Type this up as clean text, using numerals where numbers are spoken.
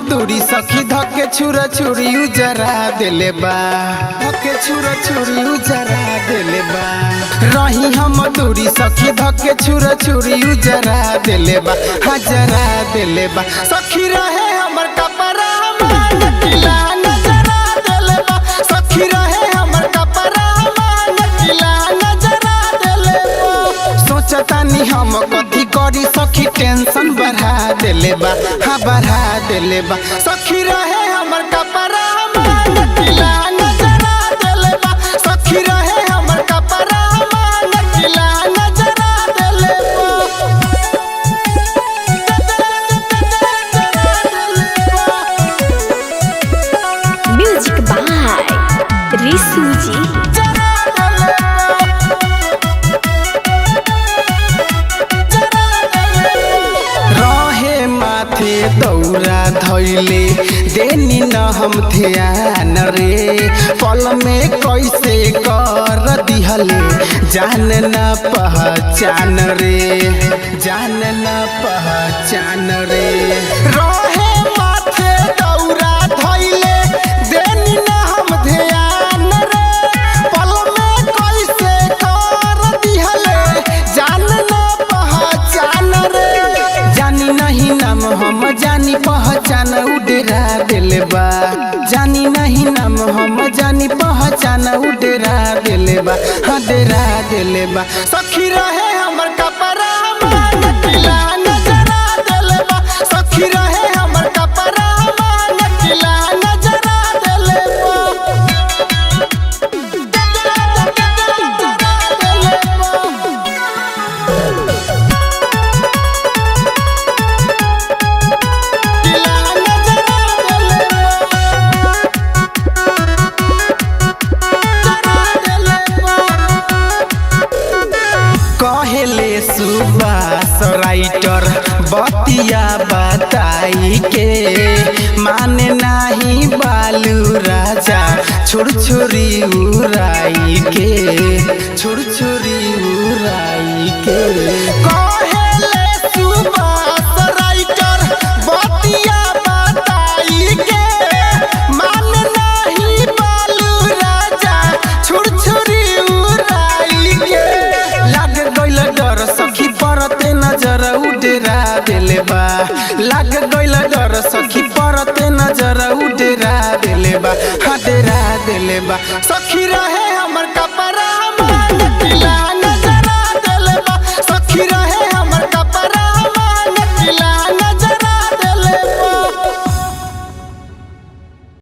दूरी सखी धके छुरा छुरी उजरा देले बा, धके छुरा छुरी उजरा देले बा। रही हम दूरी सखी धके छुरा छुरी उजरा देले बा, हजरा देले बा। सखी रहे हमर कपड़ा मान किला नजरा देले बा, सखी रहे हमर कपड़ा मान किला नजरा देले बा। सोचतानी हम कथी करी सखी टेंशन बढ़ा देले बा, हाँ बढ़ा देले बा। सखी रहे हमर कपड़ा मान किला नजरा देले बा, सखी रहे हमर कपड़ा मान किला नजरा देले बा। म्यूजिक बाय रिसू जी। दौरा धैले देनी न हम ध्यान रे, पल में कैसे कर दिहले जान न पहचान रे, जान न पहचान रे। रहे माथे दौरा धैले देनी न हम ध्यान रे, पल में कैसे कर दिहले जान न पहचान रे। जानी नहीं नाम हम जानी पहचान उडेरा देले बा, जानी नहीं नाम हम जानी पहचान उडेरा देले बा, हाँ डेरा देले बा। सखी रहे हमर कपड़ा मान किला नजरा देले बा, सखी रहे हमर कपड़ा मान किला नजरा देले बा। कहेले सुबास राइटर बतिया बताई के, माने नाही बालू राजा छोड़ छोरी उड़ाई के, छोड़ छोरी उड़ाई के। कहेले सुबास राइटर बतिया बताई के, माने नाही बालू राजा छोड़ छोरी उड़ाई के। लाग गइल डर सखी परते नजर उडेरा देले बा, लाग गइल डर सखी परते नजर उडेरा देले बा, हाँ डेरा देले बा। सखी रहे हमर कपड़ा मान किला नजरा देले बा, सखी रहे